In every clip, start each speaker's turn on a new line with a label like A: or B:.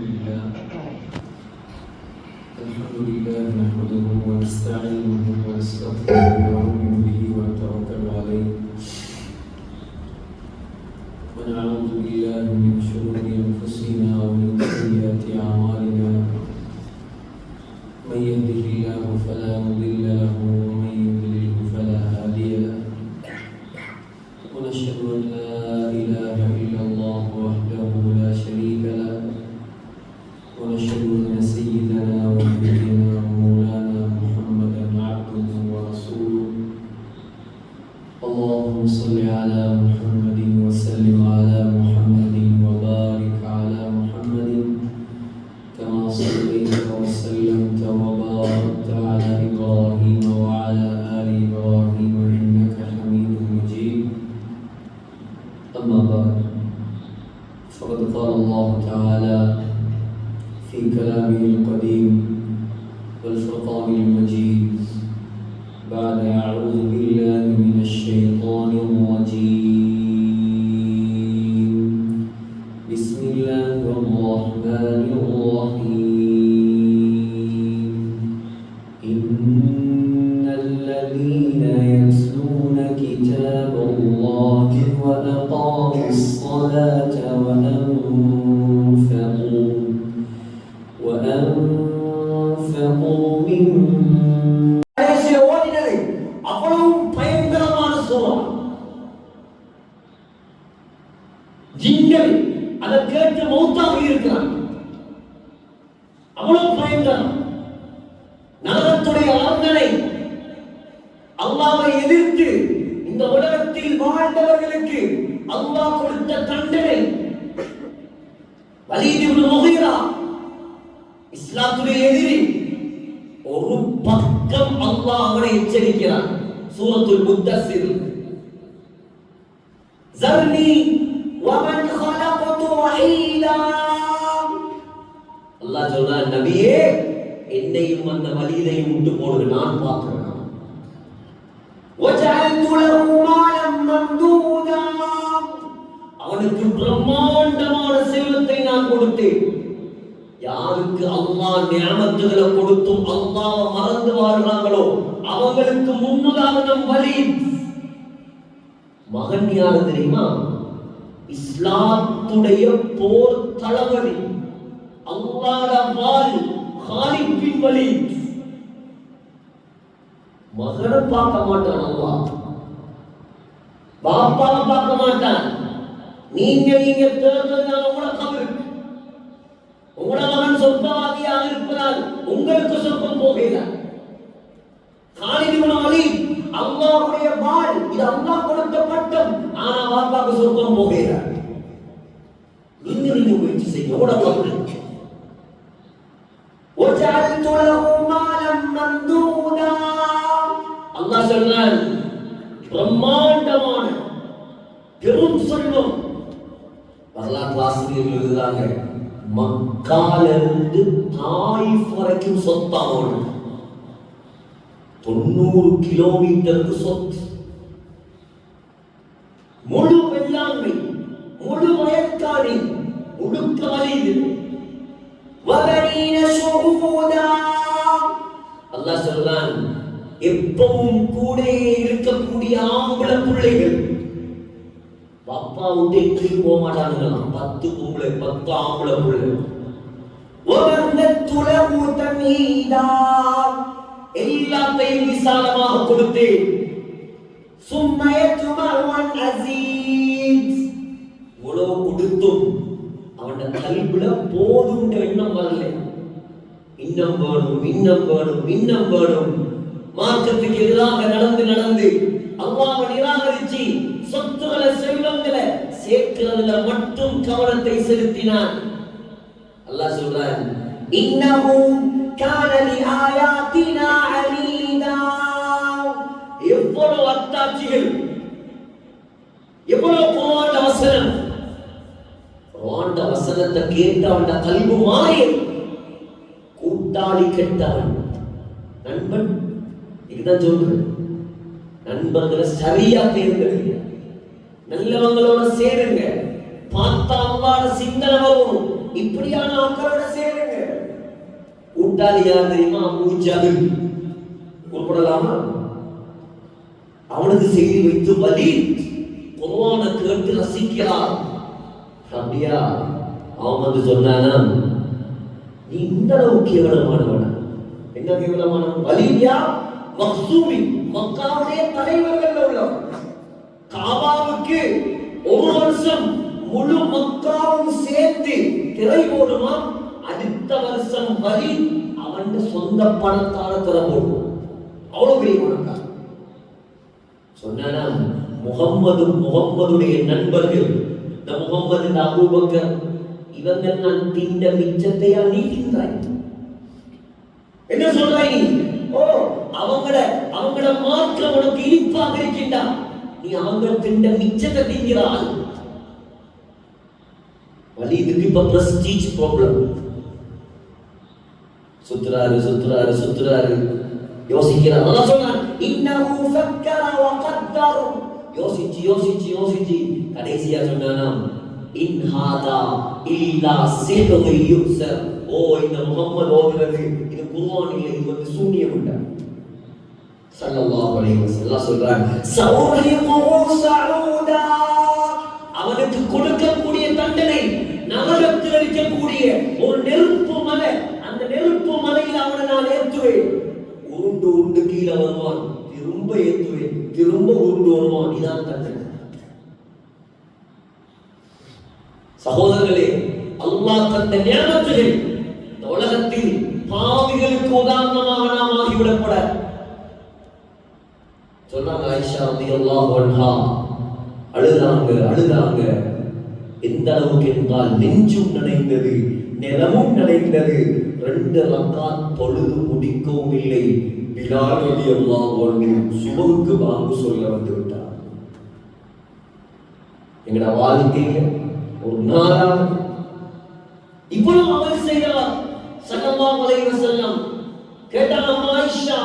A: الحمد لله نحمده ونستعينه ونستغفره ونؤمن به ونتوكل عليه ونعوذ بالله من شرور انفسنا ومن سيئات اعمالنا من يهده الله فلا مضل له ومن يضلل فلا هادي له ونشهد ان لا اله الا الله وحده لا شريك له ونشهد أن سيدنا ونبينا ومولانا محمدا عبده ورسوله اللهم صل على محمد وسلم على محمد وبارك على محمد كما صليت وسلمت وباركت على إبراهيم وعلى آل إبراهيم إنك حميد مجيد أما بعد فقد قال الله تعالى في كلامه القديم والفرقان المجيد بعد أعوذ بالله من الشيطان الرجيم بسم الله الرحمن الرحيم إن الذين يتلون كتاب الله وأقاموا الصلاة وأنفقوا مما அவ்வளவு பயங்கரமான சூறா. ஜின்கள் அதை கேட்டு மௌத்தாக இருக்கிறாங்க. அவ்வளவு பயங்கரம். நரகத்துடைய ஆண்டனை அல்லாஹ்வை எதிர்த்து இந்த உலகத்தில் வாழ்ந்தவர்களுக்கு அல்லாஹ் கொடுத்த தண்டனை. வலீத் இப்னு முகீரா இஸ்லாத்துடைய எதிரி. ஒரு பக்கம் அல்லாஹ் அவனை எச்சரிக்கிறான். சூரத்துல் முத்தஸ்ஸிர் ஸர்னி வமன் خلقت وحيدا. அல்லாஹ் சொல்றான், நபியே என்னையும் அந்த வலீதையும் விட்டு போடுங்க, நான் பார்க்கிறேன். وجعلت له مالا ممدودا. அவனுக்கு பிரம்மாண்டமான செல்வத்தை நான் கொடுத்தேன். யாருக்கு அல்லாஹ் நியமத்துகளை கொடுத்தும் அல்லாஹ்வை மறந்து வாழ்றாங்களோ அவங்களுக்கு முன்னுதாரணம் வலீத். மகன் யாரு தெரியுமா? இஸ்லாத்துடைய போர் தளபதி, அல்லாஹ்வுடைய வாள் காலித் பின் வலீத். மகனை பார்க்க மாட்டான் அல்லாஹ், பாப்பாவை பார்க்க மாட்டான். நீங்க தேர்ந்ததுனால உங்களை கபருக்கு உங்களோட மகன் சொர்க்கவாதியாக இருப்பதால் உங்களுக்கு சொர்க்கம் போகிறார். காலித் இப்னு வலீத் அல்லாஹ்வுடைய வாள், இது அல்லாஹ் கொடுத்த பட்டம். ஆனா பாப்பாக்கு சொர்க்கம் போகிறார். நீங்க முயற்சி செய்ய ஓடக்கூடாது. وَجَعَلْتُ لَهُ مَالًا مَمْدُودًا. அல்லாஹ் சொல்றான், பிரம்மாண்டமான பெரும் செல்வம். வரலாற்று ஆசிரியர்கள் எழுதுறாங்க, மக்காலிருந்து தாயிஃப் வரைக்கும் சொத்தானோடு 90 கிலோமீட்டருக்கு சொத்து. முழு வெள்ளாண்மை, முழு வயற்காணி, முழுக்க வலிது. வபனீன ஷுஹூதா. அல்லாஹ் சொல்றான், எப்பவும் கூட இருக்கக்கூடிய ஆம்பளை பிள்ளைகள். பாப்பா விட்டு எங்கேயும் போக மாட்டாங்களாம். 10 பொம்பளை, 10 ஆம்பளை பிள்ளை. وَمَنَّتُ لَهُ تَمْهِيدًا. எல்லாத்தையும் விசாலமாக கொடுத்தேன். ثُمَّ يَطْمَعُ أَنْ أَزِيدَ. இவ்வளவு கொடுத்தும் அவன் கல்வில போதும் எண்ணம் வரல. இன்னும் வேணும், இன்னும் வேணும், இன்னும் வேணும். மார்க்கத்துக்கு எதிராக நடந்து அல்லாஹ்வை நிராகரிச்சு சொத்துக்களை செல்வங்களை சேர்க்கிறதுல மட்டும் கவனத்தை செலுத்தினான். அல்லாஹ் சொல்றான், இன்னஹு கான லிஆயாத்தினா அலீதா. எவ்வளவு அத்தாட்சிகள், எவ்வளவு குர்ஆன் வசனம். குர்ஆன் வசனத்தை கேட்டவன் கல்வி மாறியது. கூட்டாளி கெட்டவன், நண்பன். இதுதான் சொல்றேன், நண்பர்களை சரியா தேர்ந்தெடுங்க, நல்லவங்களோட சேருங்க. பார்த்தா அல்லாஹ்வுடைய சிந்தனை வரும். இப்படியான ஆட்களோட சேருங்க. கூட்டாளி யார் தெரியுமா? Abu Jahl. கூப்பிடலாமா? அவனுக்கு செய்தி வைத்து வலீத் குர்ஆனை கேட்டு ரசிக்கிறார். அப்படியா? அவன் வந்து சொன்னானா, நீ இந்த அளவு கேவலமானவனா? என்ன கேவலமானவன்? வலீத்யா மக்சூமி, மக்காவுடைய தலைவர்கள் உள்ளவர். காபாவுக்கு ஒரு வருஷம் முழு மக்காவும் சேர்த்து திரை போடுமா, அடுத்த வருஷம் வலீத் அவன் சொந்த பணத்தால திரை போடுவான். அவ்வளவு பெரிய பணக்காரன். சொன்னா முகம்மதுடைய நண்பர்கள், இந்த முகம்மது, இந்த அபூபக்கர், இவங்க நான் திண்ட மிச்சத்தையா நீ தின்றாய்? என்ன சொல்றாய் நீ? ஓ, அவங்கள மாற்றம் உனக்கு இனிப்பாக இருக்கின்றா, நீ அவங்க திண்ட மிச்சத்தை திங்கிறாய். வலீதுக்கு இப்ப பிரஸ்டீஜ் ப்ராப்ளம். சுத்துறாரு யோசிக்கிறார். அல்லாஹ் சொன்னான், இன்னஹு ஃபக்கர வ கத்தர். யோசிச்சு கடைசியா சொன்னானா, இன் ஹாதா இல்லா சிஹ்ரு யுக்ஸர். ஓ, இந்த முஹம்மது ஓதுறது இது குர்ஆன் இல்லை, இது வந்து சூனியம் உண்டா? ஸல்லல்லாஹு அலைஹி வஸல்லம் சொல்றார், சௌஹிகு சஊதா. அவனுக்கு கொடுக்கக்கூடிய தண்டனை நரகத்தில் இருக்கக்கூடிய ஒரு நெருப்பு மலை. அந்த நெருப்பு மலையில் அவனை நான் ஏற்றுவேன். உருண்டு கீழே வருவான், திரும்ப ஏற்றுவேன், திரும்ப உருண்டு வருவான். இதான் தண்டனை. சகோதரர்களே, அல்லாஹ் தந்த நியமத்துகள் இந்த உலகத்தில் பாவிகளுக்கு உதாரணமாக நாம் ஆகிவிடப்பட சொன்னாங்க. ஆயிஷா ரலியல்லாஹு அன்ஹா அழுதாங்க. எந்த அளவுக்கு என்றால் நெஞ்சும் நனைந்தது, நிலமும் நனைந்தது. 2 ரக்காத் பொழுது முடிக்கவும் இல்லை. பிலால் ரலியல்லாஹு அன்ஹு சுபஹுக்கு வாங்கு சொல்ல வந்து விட்டார். எங்கட வாழ்க்கையில ஒரு நாளாக இவ்வளவு அமல் செய்தவர் ஸல்லல்லாஹு அலைஹி வஸல்லம். கேட்டாங்க ஆயிஷா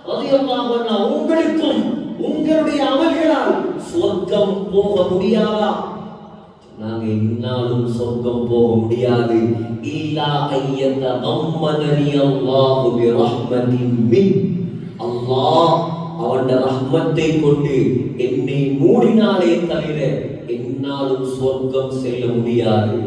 A: ரலியல்லாஹு அன்ஹா, உங்களுக்கும் உங்களுடைய அமல்களால் சொர்க்கம் போக முடியாதா? நாங்க இன்னாலும் சொர்க்கம் போக முடியாது. இல்லா ஐயத அம்மனனி அல்லாஹு பிரஹ்மத்தின் மின். அல்லாஹ் அவனுடைய ரஹ்மத்தை கொண்டு என்னை மூடினாலே தவிர என்னாலும் சொர்க்கம் செல்ல முடியாது.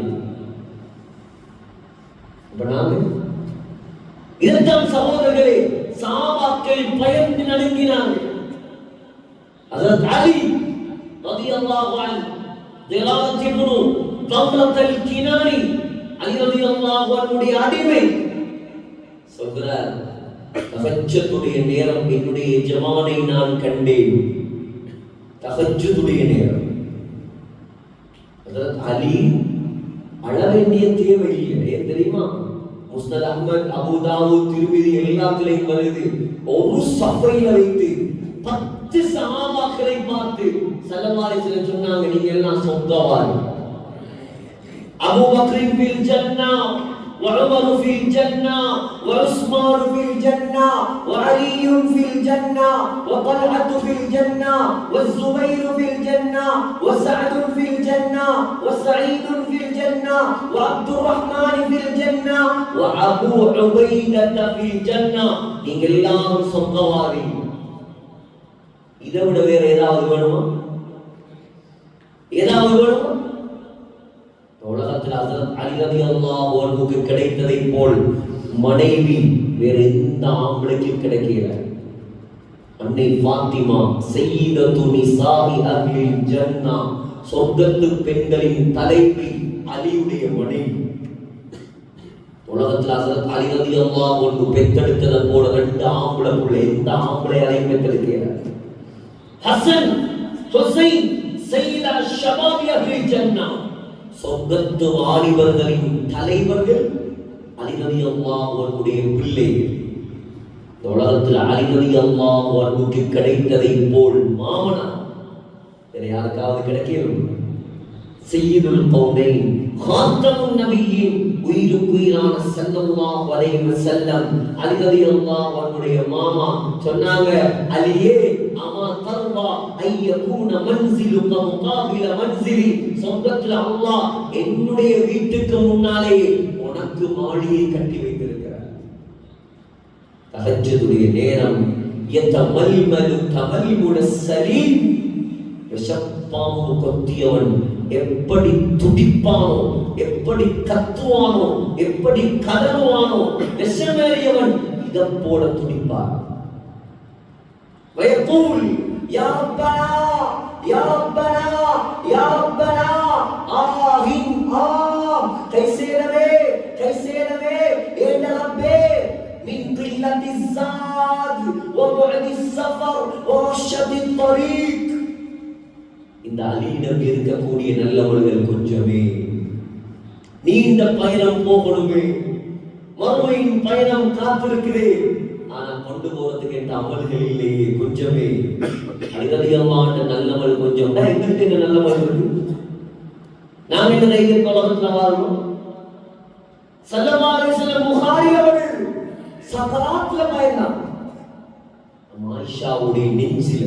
A: இதற்கான சகோதரர்களே, சஹாபாக்கள் பயந்து நடுங்கினார்கள். ஹஜ்ரத் அலி ரலியல்லாஹு அன்ஹு திலாவத் இப்னு தம்ரத்துல் கினானி, அலி ரலியல்லாஹு அன்ஹுடைய அடிமை சொல்கிறார், தஹஜ்ஜுடைய நேரம் என்னுடைய எஜமானை நான் கண்டேன். தஹஜ்ஜுடைய நேரம். ஹஜ்ரத் அலி அழ வேண்டிய தேவையில்லை. ஏன் தெரியுமா? முஸ்னத் அஹ்மத், அபூ தாவூத், திர்மிதி எல்லாத்திலையும் வருது. ஒரு சஃபையில வைத்து 10 சஹாபாக்களை பார்த்து ஸல்லல்லாஹு அலைஹி வஸல்லம் சொன்னாங்க, நீங்க எல்லாம் சொர்க்கவாதி. அபூ பக்ர் ஃபில் ஜன்னah, وعمر في الجنة، وعثمان في الجنة، وعلي في الجنة، وطلحة في الجنة، والزبير في الجنة، وسعد في الجنة، وسعيد في الجنة، وعبد الرحمن في الجنة، وأبو عبيدة في الجنة. நீங்கள் எல்லாரும் சொந்தவாதி. இதை விட வேற ஏதாவது வேணுமா? உலகத்தில் ஹஜ்ரத் அலி ரலியல்லாஹு அன்ஹுக்கு கிடைத்ததை போல் மனைவி வேற எந்த ஆம்பளைக்கும் கிடைக்கல. அன்னை ஃபாத்திமா சய்யிதத்து நிசாஇ அஹ்லில் ஜன்னah, சொர்க்கத்து பெண்களின் தலைவி, அலியுடைய மனைவி. உலகத்தில் ஹஜ்ரத் அலி ரலியல்லாஹு அன்ஹு பெற்றெடுத்ததை போல 2 ஆம்பளை பிள்ளை எந்த ஆம்பளையாலையும் பெற்றெடுக்கல. ஹசன், ஹுசைன் சய்யிதா ஷபாபி அஹ்லில் ஜன்னah, சொர்க்கத்து வாலிபர்களின் தலைவர்கள் அலி ரலியல்லாஹு அன்ஹுடைய பிள்ளைகள். இந்த உலகத்தில் அலி ரலியல்லாஹு அன்ஹுக்கு கிடைத்ததை போல் மாமனார் வேற யாருக்காவது கிடைக்கும்? சய்யிதுல் கௌனைன், காத்தமுன் நபியின், உயிருக்குயிரான ஸல்லல்லாஹு அலைஹி வஸல்லம் அலி ரலியல்லாஹு அன்ஹுடைய மாமா சொன்னாங்க, அலியே அமா தர்வா அல்லாஹ் ஐயகூன மன்சிலுக முகாபில மன்சிலி, சொர்க்கத்தில் அல்லாஹ் என்னுடைய வீட்டுக்கு முன்னாலே உனக்கு மாளிகை கட்டி வைத்திருக்கிறார். தஹஜ்ஜுடைய நேரம் யதமல்மலு தமல்முல சலீம், விஷப்பாம்பு கொத்தியவன் எப்படி துடிப்பானோ, எப்படி கத்துவானோ, எப்படி கதறுவானோ, விஷமேறியவன் இதை போல துடிப்பான். ويقول يا ربنا يا ربنا يا ربنا कैसे रवे ए रब्बे من قلة الزاد وبعد السفر ورشد الطريق. இந்த அலியிடம் இருக்கக்கூடிய நல்லவர்கள் கொஞ்சமே, நீண்ட பயணம் போகணுமே, மறுமையின் பயணம் காத்திருக்கிறேன், ஆனா கொண்டு போறதுக்கு என்ற அமல்கள் இல்லையே, கொஞ்சமே. அதிகமான நல்லவள் கொஞ்சம், எங்கிட்ட என்ன நல்லவள் இருக்கு? நாம் என்ன தைரியத்தை உலகத்தில் வாழணும்? ஸல்லல்லாஹு அலைஹி வஸல்லம் புகாரி அவர்கள் சகராத்ல பயணம், ஆயிஷாவுடைய நெஞ்சில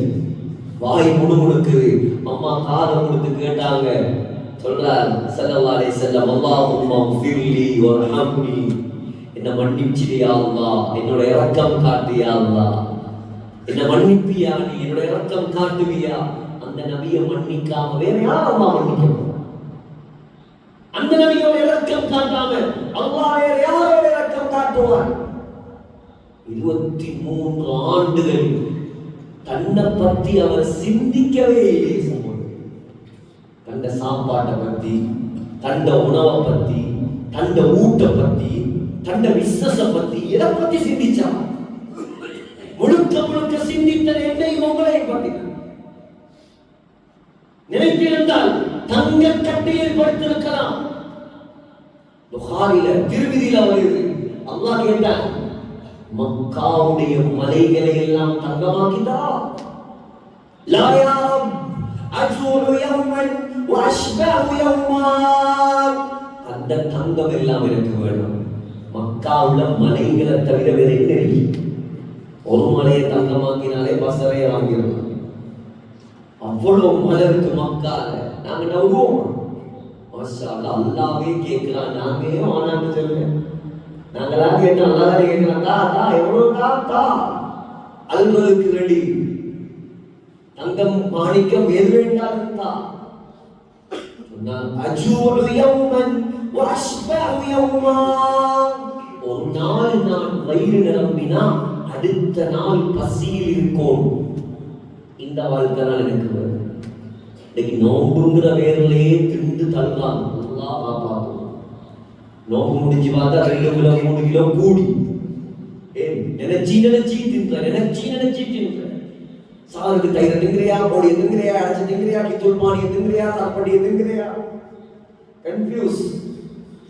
A: வாய் முணுமுணுக்குது. அம்மா காதை கொடுத்து கேட்டாங்க. சொல்றார் ஸல்லல்லாஹு அலைஹி வஸல்லம், அல்லாஹும்ம ஃபிர்லி வர்ஹம்னி, என்ன மன்னிச்சியா அல்லாஹ், என்னோட இரக்கம் காட்டியா அல்லாஹ், என்ன மன்னிப்பியா நீ, என்னோட இரக்கம் காட்டுவியா? அந்த நபியை மன்னிக்காம வேற யார் அல்லாஹ் மன்னிக்கணும்? அந்த நபியோட இரக்கம் காட்டாம அல்லாஹ் வேற யாரோட இரக்கம் காட்டுவான்? 23 ஆண்டுகள் தன்னை பத்தி அவர் சிந்திக்கவே இல்லை. தந்த சாப்பாட்டை பத்தி, தந்த உணவை பத்தி, தந்த ஊட்டை பத்தி, தந்த பிசினஸ பத்தி, எதை பத்தி சிந்திச்சா? முழுக்க முழுக்க சிந்தித்தது என்னையும் உங்களையும் பத்தி. நினைத்திருந்தால் தங்க கட்டையில் படுத்திருக்கலாம். புகாரில திருமிதியில வருது, அல்லாஹ் கேட்டான், மக்காவுடைய மலைகளை எல்லாம் தங்கமாக்கிதா? லா யா ரப் அஜூரு யௌமன் வ அஷ்பஹு யௌமன். அந்த தங்கம் எல்லாம் எனக்கு வேணும். மக்காவுல மலைகளை தவிர வேற என்ன இருக்கு? ஒரு மலையை தங்கமாக்கினாலே பசறைய வாங்கிடலாம். அவ்வளவு மலை இருக்கு மக்கால. நாங்க நம்புவோம், மாஷா அல்லாஹ், அல்லாஹ்வே கேட்கிறான், நாங்க ஏன் ஆனான்னு சொல்லுங்க. நாங்களா கேட்டா அல்லாஹ் கேட்கிறான், தா எவ்வளவு தா அல்வருக்கு ரெடி, தங்கம் மாணிக்கம் எது வேண்டாலும் தா. அஜூரு யௌமன் வ அஷ்பஹு யௌமன். ஒரு நாள் நான் வயிறு நிரம்பினா அடுத்த நாள் பசியில் இருக்கும். இந்த வாழ்க்கை தான் எனக்கு வரும். இன்னைக்கு நோம்புங்கிற பேர்லயே திண்டு தள்ளலாம். அல்லாஹ் காப்பாத்தும். நோம்பு முடிஞ்சு பார்த்தா 2 கிலோ 3 கிலோ கூடி, நினைச்சி தின்ற. சாருக்கு தயிர திங்கிறியா, கோடி திங்கிறியா, அரைச்சி திங்கிறியா, கித்தூள் பானியை திங்கிறியா, சாப்பாடியை திங்கிறியா, கன்ஃபியூஸ்.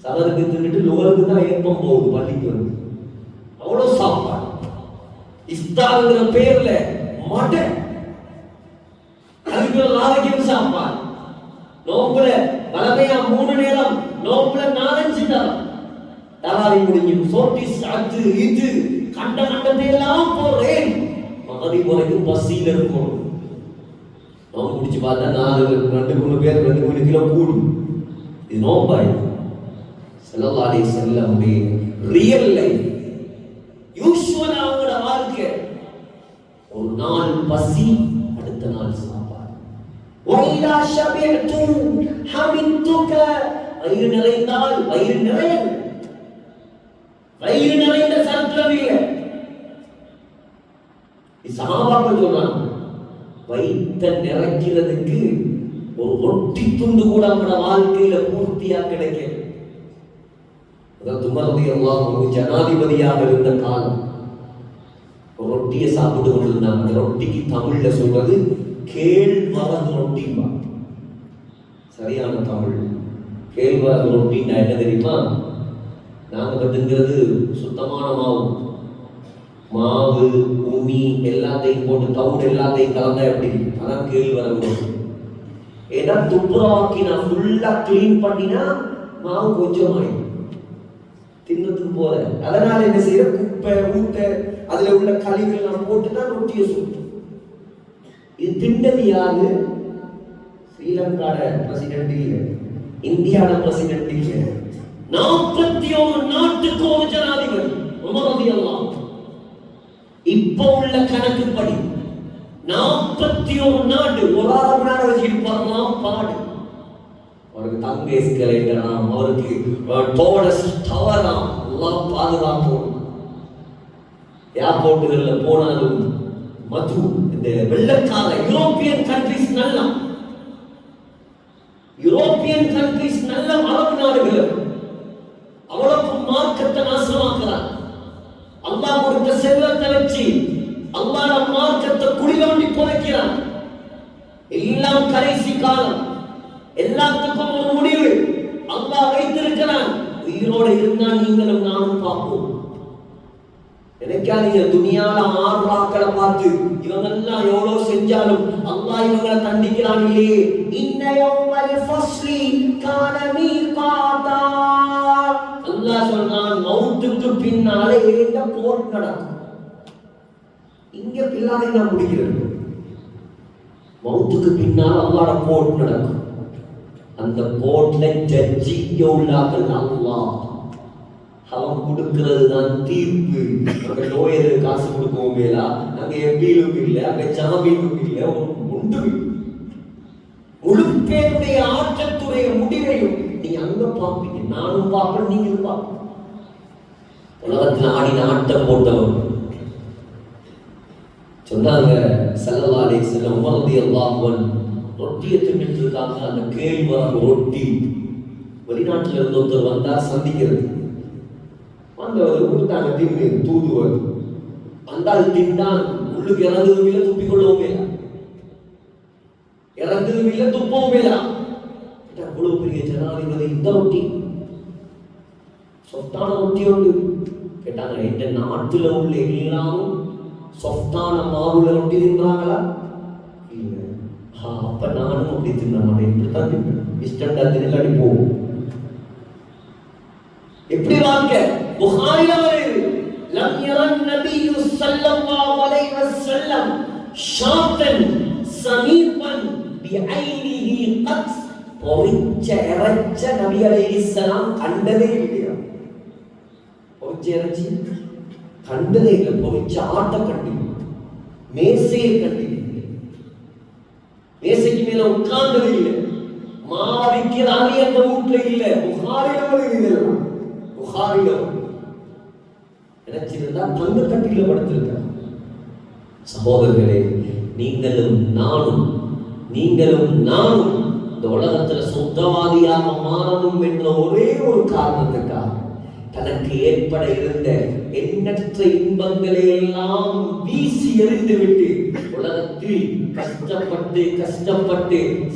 A: சலருக்கு தின்னுட்டு லோருக்கு தான் ஏப்பம் போகுது, பள்ளிக்கு வந்து அவ்வளவு சாப்பாடு. இஃப்தார்ங்கிற பேர்ல மட்டன், அதுக்கு நாளைக்கு சாப்பாடு. நோம்புல வளமையா 3 நேரம், நோம்புல 4-5 நேரம். தராவி முடிஞ்சும் சோட்டிஸ் அது இது கண்டத்தை எல்லாம் போறேன். மகதி வரைக்கும் பசியில் இருக்கும். நோம்பு முடிச்சு பார்த்தா 2-3 பேர் 2-3 கிலோ கூடும். இது நோம்பாய். ஸல்லல்லாஹு அலைஹி வஸல்லம் ரியல் லைஃப், யூசுவலா அவங்களோட வாழ்க்கை. ஒரு நாள் பசி, அடுத்த நாள் சாப்பாடு. وَإِذَا شَبِعْتُ حَمِدْتُكَ. வயிறு நிறைந்தால் வயிறு நிறைந்த சரித்திரமில்லை. சஹாபாக்கள் சொல்றாங்க, வயிற்றை நிறைக்கிறதுக்கு ஒரு ரொட்டி துண்டு கூட அவங்களோட வாழ்க்கையில பூர்த்தியா கிடைக்கும். உமர் ரலியல்லாஹு அன்ஹு ஜனாதிபதியாக இருந்த காலம் ஒரு ரொட்டியை சாப்பிட்டு கொண்டிருந்தாங்க. அந்த ரொட்டிக்கு தமிழ்ல சொல்றது கேழ்வரகு ரொட்டிம்பா. சரியான தமிழ். கேழ்வரகு ரொட்டின்னா என்ன தெரியுமா? நாங்க கத்துங்கிறது சுத்தமான மாவு, உமி எல்லாத்தையும் போட்டு தவுடு எல்லாத்தையும் கலந்தா எப்படி? அதான் கேழ்வரகு ரொட்டி. ஏன்னா துப்புரவாக்கி நான் ஃபுல்லா கிளீன் பண்ணினா மாவு கொஞ்சம் ஆயிடும், தின்னத்துக்கு போல. அதனால என்ன செய்யற, குப்பை ஊட்ட அதுல உள்ள கழிவுகள் நான் போட்டுதான் ரொட்டியை சுட்டும். இது திண்டது யாரு? ஸ்ரீலங்காட பிரசிடென்ட் இல்ல, இந்தியாவோட பிரசிடென்ட் இல்ல, 41 நாட்டுக்கு ஒரு ஜனாதிபதி உமர் ரலியல்லாஹு. இப்ப உள்ள கணக்குப்படி 41 நாடு ஒரு ஆளு வச்சுட்டு போறலாம் பாடு. அவருக்கு தங்க எஸ்கலேட்டராம், அவருக்கு டோடஸ் டவராம், எல்லாம் பாதுகாப்போம். ஏர்போர்ட்டுகள்ல போனாலும் மது இந்த வெள்ளக்கார யூரோப்பியன் கண்ட்ரிஸ் நல்லா, யூரோப்பியன் கண்ட்ரிஸ் நல்ல அரபு நாடுகள் அவ்வளவு மார்க்கத்தை நாசமாக்குறான். அல்லாஹ் கொடுத்த செல்வத்தை வச்சு அல்லாஹ் மார்க்கத்தை குடிதோண்டி புதைக்கிறான். எல்லாம் கடைசி காலம், எல்லாத்துக்கும் ஒரு முடிவு அல்லாஹ் வைத்திருக்கிறான். உயிரோடு இருந்தால் நீங்களும் நானும் பார்ப்போம். நினைக்காதீங்க துனியால ஆர்வாக்களை பார்த்து இவங்கெல்லாம் எவ்வளவு செஞ்சாலும் அல்லாஹ் இவங்களை தண்டிக்கிறான் இல்லையே. இன்னயௌமல் ஃபஸ்லி கான மீகாதா. அல்லாஹ் சொல்றான் மௌத்துக்கு பின்னாலே ஏண்ட கோர்ட் நடக்கும். இங்க பிள்ளாரை நான் முடிக்கிறது, மௌத்துக்கு பின்னால் அல்லாஹ்வோட கோர்ட் நடக்கும். அந்த கோர்ட்ல ஜட்ஜி இங்க உள்ளாக்கள் அல்லாஹ், அவன் கொடுக்கிறது தான் தீர்ப்பு. அங்க லோயருக்கு காசு கொடுக்கவும் மேலா, அங்க எம்பிலும் இல்லை, அங்க ஜாமீனும் இல்லை, ஒன்று முழு பேருடைய ஆற்றத்துடைய முடிவையும் நீங்க அங்க பார்ப்பீங்க. நானும் பார்ப்பேன், நீங்களும் பார்ப்பேன். உலகத்தில் ஆடின ஆட்டம் போட்டவன் சொன்னாங்க ஸல்லல்லாஹு அலைஹி வஸல்லம், உமர் ரலியல்லாஹு அன்ஹு ரொட்டியை தின்னுட்டு இருக்காங்க. அந்த கேழ்வரகு ரொட்டி வெளிநாட்டில் இருந்து ஒருத்தர் வந்தா சந்திக்கிறது, வந்தவர் கொடுத்தாங்க தின்னு தூதுவர். வந்தால் தின்றான், உள்ளுக்கு இறங்குதும் இல்லை, துப்பிக்கொள்ளவும் இல்லை, இறங்குதும் இல்லை, துப்பவும் இல்லை. அவ்வளவு பெரிய ஜனாதிபதி, இந்த ரொட்டி சொத்தான ரொட்டி உண்டு கேட்டாங்க. இந்த நாட்டுல உள்ள எல்லாரும் சொத்தான மாவுல ரொட்டி தின்றாங்களா? இல்ல. அப்ப நானும் அப்படி தின்ன மாட்டேன், இப்படித்தான் தின்னேன், இஷ்டண்டா தின்னலாடி போகும். எப்படி வாழ்க்கை? புகாரில வருது, லம் யரன் நபியு ஸல்லல்லாஹு அலைஹி வஸல்லம் ஷாத்தன் ஸமீபன் பிஐனிஹி கத். பொரிச்ச இறைச்ச நபி அலைஹிஸ்ஸலாம் கண்டதே இல்லையா? பொரிச்ச இறைச்சி கண்டதே இல்லை. பொரிச்ச ஆட்டை கண்டி, மேசையை கண்டி, மேசைக்கு மேல உட்கார்ந்தது இல்லை, மாவிக்கிற அணி அந்த வீட்டுல இல்லை. புகாரில புகாரில நினைச்சிருந்தா தங்க கட்டில படுத்திருக்க. சகோதரர்களே, நீங்களும் நானும் இந்த உலகத்துல சொந்தவாதியாக மாறணும் என்ற ஒரே ஒரு காரணத்துக்காக தனக்கு ஏற்பட இருந்த எண்ணற்ற இன்பங்களை எல்லாம் வீசி எறிந்துவிட்டு உலகத்தில் கஷ்டப்பட்டு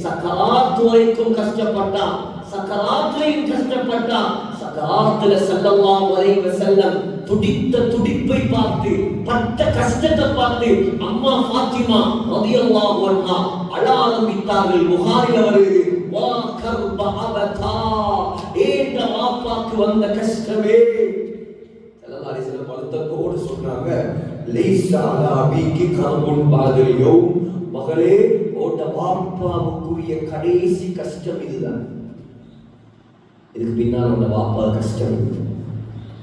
A: சக்கராத்து வரைக்கும் கஷ்டப்பட்டான். சக்கராத்திலையும் கஷ்டப்பட்டான். சக்கராத்துல ஸல்லல்லாஹு அலைஹி வஸல்லம் துடித்த துடிப்பை பார்த்து, பட்ட கஷ்டத்தை பார்த்து அம்மா ஃபாத்திமா ரலியல்லாஹு அன்ஹா அழ ஆரம்பித்தார்கள். புகாரில வருது, வா கர்ப அபதா, ஏண்ட வாப்பாக்கு வந்த கஷ்டமே. ஸல்லல்லாஹு அலைஹி வஸல்லம் பழுத்தத்தோடு சொன்னாங்க, லைஸா அலா அபீகி கர்புன் பாதல் யௌம். மகளே, ஓட்ட வாப்பாவுக்குரிய கடைசி கஷ்டம் இதுதான். இதுக்கு பின்னால் உள்ள வாப்பா கஷ்டம்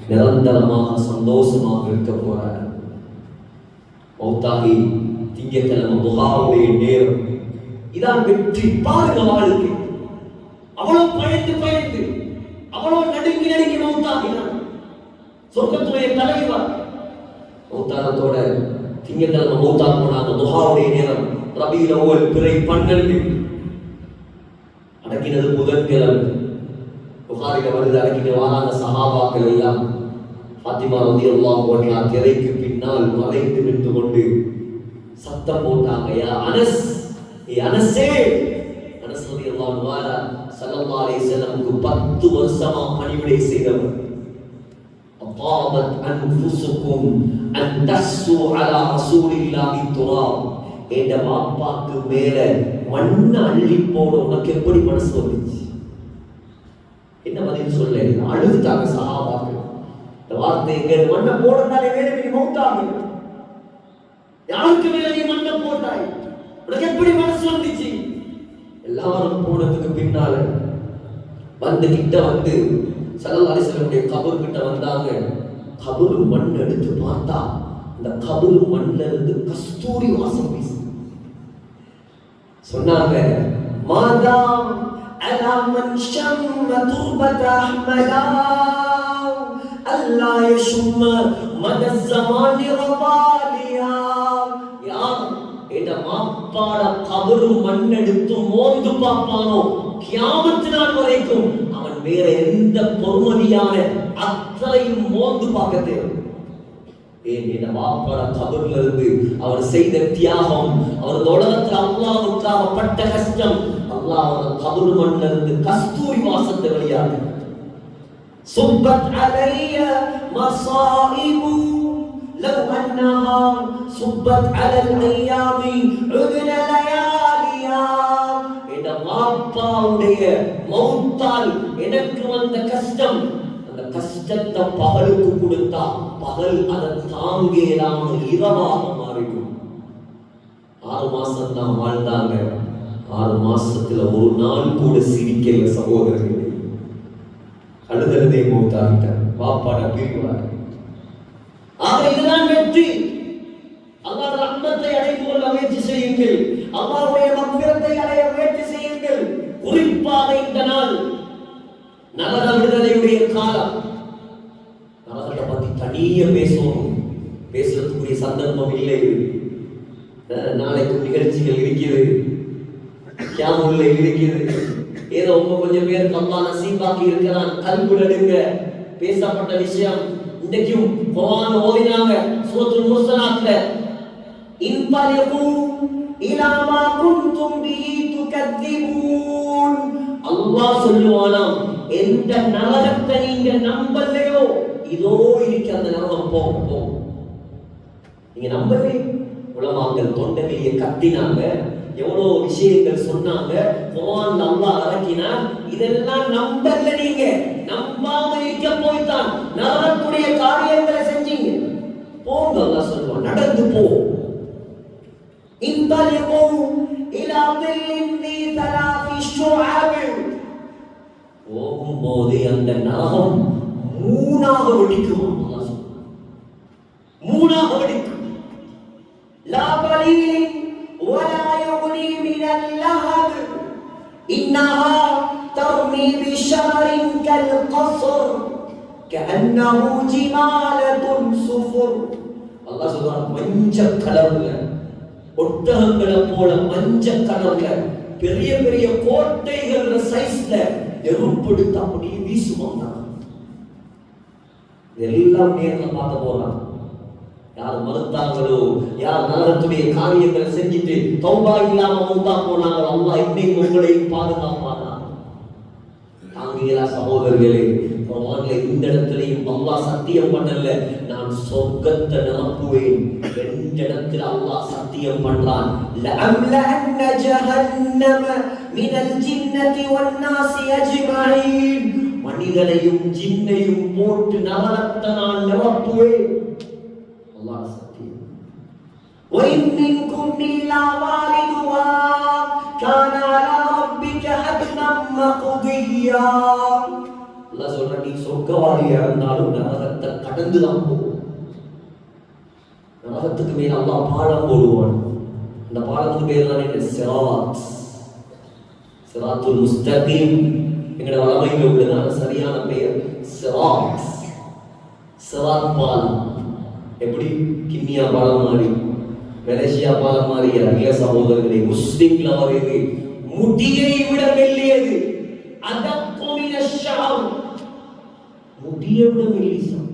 A: நிரந்தரமாக சந்தோஷமாக இருக்க போறார். மௌத்தாகி திங்கட்கிழமை துஹாவுடைய நேரம், இதான் வெற்றி. பாருங்க வாழ்க்கை, அவ்வளவு பயந்து அவ்வளவு நடுங்கி மௌத்தாகினார். சொர்க்கத்துடைய தலைவர் மௌத்தானத்தோட திங்கட்கிழமை மௌத்தா போனாங்க. துஹாவுடைய நேரம் ரபீஉல் அவ்வல் பிறை 12, அடக்கினது புதன்கிழமை. புகாரில வருது, அடக்கிட்டு வாராங்க சஹாபாக்கள் எல்லாம். ஃபாத்திமா ரலியல்லாஹு அன்ஹா திரைக்கு பின்னால் மறைந்து நின்று கொண்டு சத்தம் போட்டாங்க, யா அனஸ், அனஸே. அனஸ் ரலியல்லாஹு அன்ஹு ஸல்லல்லாஹு அலைஹி வஸல்லமுக்கு 10 வருஷமா பணிவிடை செய்தவர். அதாபத் அன்ஃபுசுக்கும் அன் தஸ்ஸு அலா ரசூலில்லாஹி துராப். என்ற வாப்பாக்கு மேல மண்ணை அள்ளி போட உனக்கு எப்படி மனசு வந்துச்சு? என்ன பதில் சொல்ல? அழுதுட்டாங்க சஹாபாக்கள். இந்த வார்த்தை மண்ணை போடனாலே வேற நீ மௌத்தாகு. யாருக்கு மேல நீ மண்ணை போட்டாய்? வந்து கிட்ட வந்து ஸல்லல்லாஹு அலைஹி வஸல்லம் கபர் கிட்ட வந்தாங்க. கபர் மண் எடுத்து பார்த்தா அந்த கபர் மண்ல இருந்து கஸ்தூரி வாசம் வீசு. சொன்னாங்க, மாதா அலா மன் ஷம்ம துர்பத அஹ்மதா அல்லா யஷும்ம மத ஸமானி ரபாலியா. யார் இந்த மாப்பாட கபர் மண் எடுத்து மோந்து பார்ப்பானோ கியாமத் நாள் வரைக்கும் அவன் வேற எந்த பொறுமதியான அத்தனையும் மோந்து பார்க்க தேவை. என் மாப்பாட கபர்ல இருந்து அவர் செய்த தியாகம், அவர் உலகத்தில் அல்லாஹ்வுக்காக பட்ட கஷ்டம், அல்லாஹ் அவர் கபர் மண்ணில் இருந்து கஸ்தூரி வாசத்தை வெளியாக சுப்பத் அலைய மசாயிபு லவ் அன்னஹா சுப்பத் அலல் அய்யாமி உத்ன லயாலியா. இந்த மாப்பாவுடைய மௌத்தால் எனக்கு வந்த கஷ்டம், அந்த கஷ்டத்தை பகலுக்கு கொடுத்தா பகல் அதை தாங்க இல்லாமல் இரவாக மாறிடும். 6 மாசம் தான் வாழ்ந்தாங்க. 6 மாசத்துல ஒரு நாள் கூட சிரிக்கல சகோதரர்களே. அழுதழுதே மௌத்தாகிட்டார். பாப்பாட பிரிவார். ஆக இதுதான் வெற்றி. அல்லாஹ் ரஹ்மத்தை அடைந்து கொள்ள முயற்சி செய்யுங்கள். அல்லாஹ்வுடைய மக்ஃபிரத்தை அடைய முயற்சி செய்யுங்கள். குறிப்பாக இந்த நாள் நரக விடுதலையுடைய காலம். நரகத்தை பத்தி தனியா பேசணும். பேசுறதுக்குரிய சந்தர்ப்பம் இல்லை. நாளைக்கு நிகழ்ச்சிகள் இருக்கிறது, கியாமுல்ல இருக்கிறது. ஏதோ கொஞ்சம் பேருக்கு அல்லாஹ் நசீபாக்கி இருக்கிறான். கல்விடுங்க பேசப்பட்ட விஷயம். இன்றைக்கும் குர்ஆன் ஓதினாங்க. சூரத்துல் முர்சலாத்ல இன்தலிகு இலா மா குன்தும் பிஹி துகذிபூன். அல்லாஹ் சொல்லுவானாம், எந்த நரகத்தை நீங்க நம்பலையோ இதோ இருக்கு அந்த நரகம், போகும். நீங்க நம்பவே. உலமாக்கள் தொண்டகையை கத்தினாங்க, எவ்வளவு விஷயங்கள் சொன்னாங்க. குர்ஆன் அல்லாஹ் இறக்கினா இதெல்லாம் நம்பல. நீங்க நம்பாம இருக்க போய்தான் நரகத்துடைய காரியங்களை செஞ்சீங்க. போங்க, அல்லாஹ் சொல்லுவான், நடந்து போ. இன்தலிகு இலா தில்லின் தி தலாஃபி ஷுஅப். போகும்போது அந்த நரகம் 3ஆக வெடிக்கும். அல்லாஹ் சொல்லுவான், 3ஆக வெடிக்கும். லா பலீன் வலா யுக்னி மினல் லஹப் இன்னஹா தர்மி பிஷரரின் கல் கஸ்ர் கஅன்னஹு ஜிமாலத்துன் சுஃபுர். அல்லாஹ் சொல்றான், மஞ்சள் கலர்ல ஒட்டகங்களை போல மஞ்சள் கலர்ல பெரிய பெரிய கோட்டைகள் சைஸ்ல நெருப்படுத்த அப்படியே வீசுவாங்க. எல்லாம் நேர்ல பார்க்க போறான். யார் மறுத்தாங்களோ, யார் நரகத்துடைய காரியங்களை செஞ்சுட்டு தௌபா இல்லாம மௌத்தா போனாங்களோ, அல்லாஹ் இன்னைக்கு உங்களையும் பாதுகாப்பானா. தாங்கிகளா சகோதரர்களே, குர்ஆன்ல இந்த இடத்துலயும் அல்லாஹ் சத்தியம் பண்ணல, நான் சொர்க்கத்தை நிரப்புவேன். 2 இடத்துல அல்லாஹ் சத்தியம் பண்றான். லஅம்லஅன்ன ஜஹன்னம மினல் ஜின்னதி வன் நாஸி அஜ்மஈன். மனிதனையும் ஜின்னையும் போட்டு நரகத்தை நான் நிரப்புவேன். அல்லாஹ் சத்தியம். وَإِن مِّنكُمْ إِلَّا وَارِدُهَا كَانَ عَلَى رَبِّكَ حَتْمًا مَّقْضِيًّا. அல்லாஹ் சொல்றான், நீ சொர்க்கவாதியா இருந்தாலும் நரகத்தை கடந்து தான் போகும். நரகத்துக்கு மேல அல்லாஹ் பாலம் போடுவான். அந்த பாலத்துக்கு பேர் தான் என்ன? சிராத். சிராத்துல் முஸ்தகீம். எங்கட வலமையில் உள்ளதான சரியான பெயர் சிராத். சிராத் பாலம். எப்படி கிண்ணியா பாலம் மாதிரி, மலேசியா பாலம் மாதிரி அல்ல சகோதரர்களே. முஸ்லிம்ல வருது, முடியை விட மெல்லியது. அதக்குமின ஷஅர், முடியை விட மெல்லிசம்.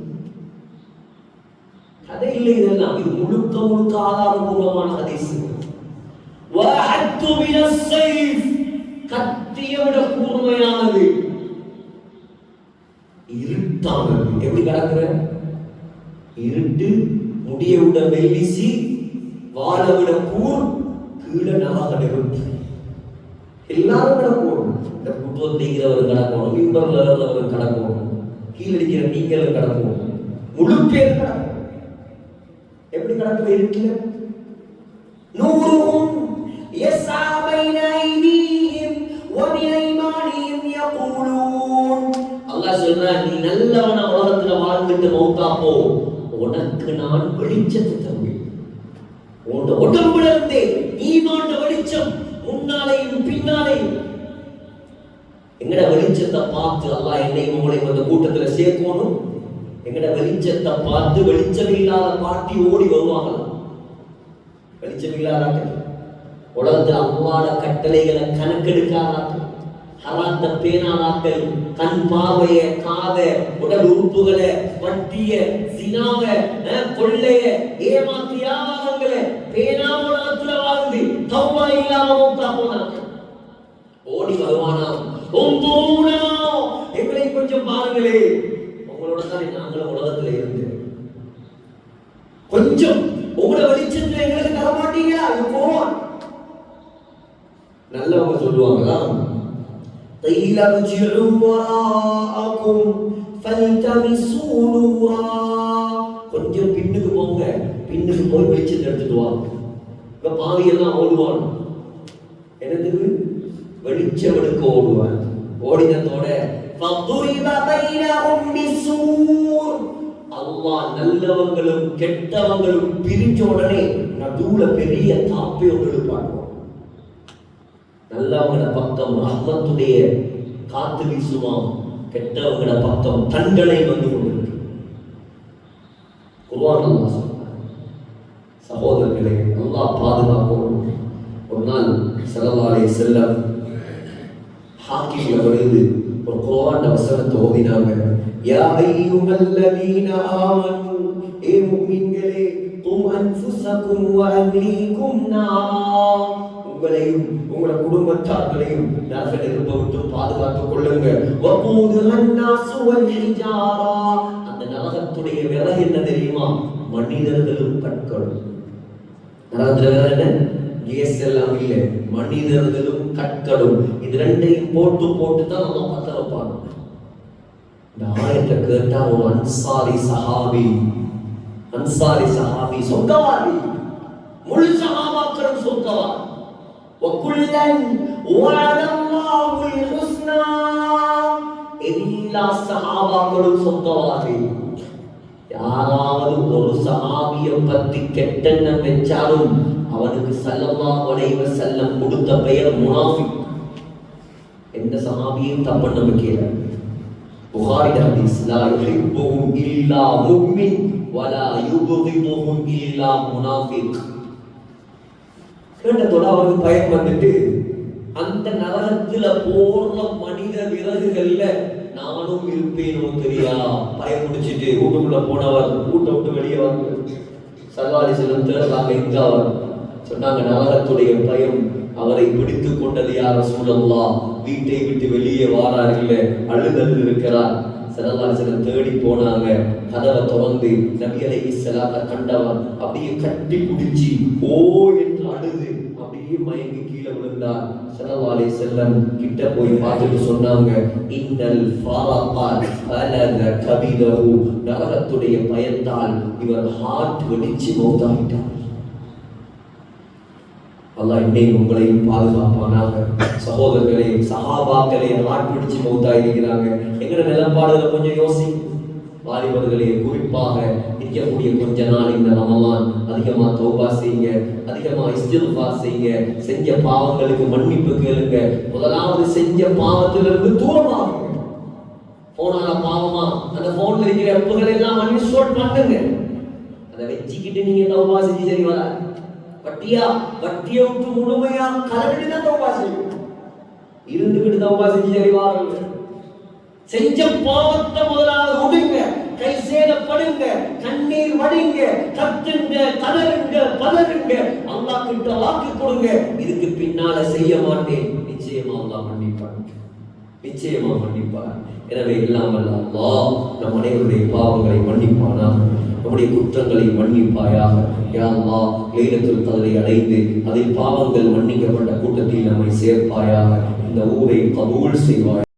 A: கதை இல்லை இதெல்லாம். இது முழுக்க ஆதாரபூர்வமான ஹதீஸ். வஅத்து மின ஸைஃப், கத்தியை விட கூர்மையானது. இருட்டானது. எப்படி கிடக்குற? இருட்டு, முடியை விட மெல்லிசி, வாழை விட கூர், கீழே நரக நெருப்பு. எல்லாரும் கிடக்கணும். இந்த புத்தகத்தைங்கிறவர் கிடக்கணும், மிம்பர்ல இருந்தவர் கிடக்கணும், கீழடிக்கிற நீங்களும் கிடக்கணும், முழு பேர் கிடக்கணும். எப்படி கிடக்குற இருட்டுல? நூறுஹும் யஸ்ஆ பைன ஐதீஹிம் வ பிஐமானிஹிம் யகூலூன். சொல்றான், நீ நல்லவனா உலகத்துல வாழ்ந்துட்டு மௌத்தா போ, உனக்கு நான் வெளிச்சத்தை தருவேன். உன் உடம்புல இருந்தே ஈமான் வெளிச்சம் முன்னாலேயும் பின்னாலேயும். எங்கட வெளிச்சத்தை பார்த்து அல்லாஹ் என்னையும் உங்களையும் அந்த கூட்டத்துல சேர்க்கணும். எங்கட வெளிச்சத்தை பார்த்து வெளிச்சம் இல்லாத பாட்டி ஓடி வருவாங்களா? வெளிச்சம் இல்லாத உலகத்தில் அல்லாத கட்டளைகளை கணக்கெடுக்காதாக்கள், ஹராத்த பேனாதாக்கள், கண் பார்வைய, காத, உடல் உறுப்புகளை, வட்டிய, சினாவ, கொள்ளைய, ஏமாத்தி வியாபாரங்களை பேனா உலகத்துல வாழ்ந்து தௌபா இல்லாம மௌத்தா போனாங்க. ஓடி வருவானா, எங்களை கொஞ்சம் பாருங்களே, உங்களோட தான் நாங்களும் உலகத்துல இருந்து கொஞ்சம் உங்களோட வெளிச்சத்துல எங்களுக்கு தர மாட்டீங்களா? போவான். நல்லவங்க சொல்லுவாங்களா, கொஞ்சம் பின்னுக்கு போங்க, பின்னுக்கு போய் வெளிச்சத்தை எடுத்துட்டு வாங்க. இப்ப பாவியெல்லாம் ஓடுவான், என்னதுக்கு? வெளிச்சம் எடுக்க ஓடுவான். ஓடினதோட அல்லாஹ் நல்லவங்களும் கெட்டவங்களும் பிரிஞ்ச உடனே நடுவுல பெரிய தாப்பை ஒன்று பாடுவான். நல்லவங்கள பக்கம் ரஹ்மத்துடைய காத்து வீசுவான், கெட்டவங்கள பக்கம் தண்டனை வந்து கொண்டிருக்கு. குர்ஆன் அல்லாஹ் சொல்றான். சகோதரர்களே, அல்லாஹ் பாதுகாப்போம். ஒரு நாள் ஸல்லல்லாஹு அலைஹி வஸல்லம் ஹாக்கிம்ல வருது, ஒரு குர்ஆன் வசனத்தை ஓதினாங்க. யா அய்யுஹல்லதீன ஆமனு, ஏ முஃமின்களே, கும் அன்ஃபுஸகும் வ அஹ்லீகும் நார், உங்களையும் உங்களோட குடும்பத்தார்களையும் நரக நெருப்பை விட்டு பாதுகாத்துக் கொள்ளுங்க. வகூதுஹன் நாஸு வல் ஹிஜாரா, அந்த நரகத்துடைய விறகு என்ன தெரியுமா? மனிதர்களும் கற்களும். நரகத்துல விறகு என்ன? கேஸ் எல்லாம் இல்லை, மனிதர்களும் கற்களும். இது ரெண்டையும் போட்டு போட்டு தான் நம்ம பத்த வைப்பாங்க. இந்த ஆயத்தை கேட்டா ஒரு அன்சாரி சஹாபி சொர்க்கவாதி, முழு சஹாபாக்களும் சொர்க்கவாதி. وَكُلًّا وَعَدَ اللَّهُ الْحُسْنَى, எல்லா சஹாபாக்களும் சொர்க்கவாதி. யாராவது ஒரு சஹாபியை பத்தி கெட்டெண்ணம் வச்சாலும் அவனுக்கு ஸல்லல்லாஹு அலைஹி வஸல்லம் கொடுத்த பெயர் முனாஃபிக். எந்த சஹாபியும் தப்பெண்ணம் வைக்கல. புகாரி ஹதீஸ், லா யுஹிப்புஹும் இல்லா முஃமின் வலா யுப்கிதுஹும் இல்லா முனாஃபிக். கேட்டதோட அவருக்கு பயம் வந்துட்டு, அந்த நரகத்துல போற மனித விறகுகள்ல நானும் இருப்பேனோ தெரியா பயம் முடிச்சிட்டு வீட்டுக்குள்ள போனவர் வீட்டை விட்டு வெளியே வந்து சர்வாதி செல்லும் தேர்ந்தாங்க. எங்க அவர் சொன்னாங்க, நரகத்துடைய பயம் அவரை பிடித்துக் கொண்டது. யார் ரசூலல்லாஹ், வீட்டை விட்டு வெளியே வாரார்கள், அழுதல் இருக்கிறார். சல்லல்லாஹு தேடி போனாங்க. கதவை திறந்து நபி அலைஹிஸ்ஸலாத்தை கண்டவர் அப்படியே கட்டி பிடிச்சி ஓ என்று அழுது அப்படியே மயங்கி கீழே விழுந்தார். ஸல்லல்லாஹு அலைஹி வஸல்லம் கிட்ட போய் பார்த்துட்டு சொன்னாங்க, இன்னல் ஃபாரகாத் ஃபலத கபிதஹு, நரகத்துடைய பயத்தால் இவர் ஹார்ட் வெடிச்சு மௌத்தாயிட்டார். அல்லாஹ் என்னையும் உங்களையும் பாதுகாப்பானாக. சகோதரர்களே, சஹாபாக்களே ஹார்ட் வெடிச்சு மௌத்தாயிருக்கிறாங்க. எங்கட நிலப்பாடுகளை கொஞ்சம் யோசி. வாலிபர்களே, குறிப்பாக இருக்கக்கூடிய கொஞ்ச நாள் இந்த ரமலான் அதிகமா தௌபா செய்யுங்க, அதிகமா இஸ்திக்ஃபார் செய்யுங்க, செஞ்ச பாவங்களுக்கு மன்னிப்பு கேளுங்க. முதலாவது செஞ்ச பாவத்திலிருந்து தூரமாகுங்க. போனால பாவமா அந்த போன்ல இருக்கிற அப்புகள் எல்லாம் அன்இன்ஸ்டால் பண்ணுங்க. அதை வச்சுக்கிட்டு நீங்க தௌபா செஞ்சு சரி வர வட்டியை விட்டு முழுமையா கலந்துட்டு தான் தௌபா செய்யும். இருந்துகிட்டு தௌபா செஞ்சு சரி வாருங்க. செஞ்ச பாவத்தை முதலாவது விடுங்க, கை சேதப்படுங்க, கண்ணீர் வடிங்க, கத்துங்க, கதறுங்க, பதறுங்க, அல்லாஹ் கிட்ட வாக்கு கொடுங்க. இதுக்கு பின்னால செய்ய மாட்டேன், நிச்சயமா அல்லாஹ் மன்னிப்பார், நிச்சயமா மன்னிப்பார். எனவே எல்லாம் அல்லாஹ் நம் அனைவருடைய பாவங்களை மன்னிப்பானாக, நம்முடைய குற்றங்களை மன்னிப்பாயாக. யா அல்லாஹ், லைலத்துல் கத்ரை அடைந்து அதில் பாவங்கள் மன்னிக்கப்பட்ட கூட்டத்தில் நம்மை சேர்ப்பாயாக. இந்த ஊரை கபூல் செய்வாய்.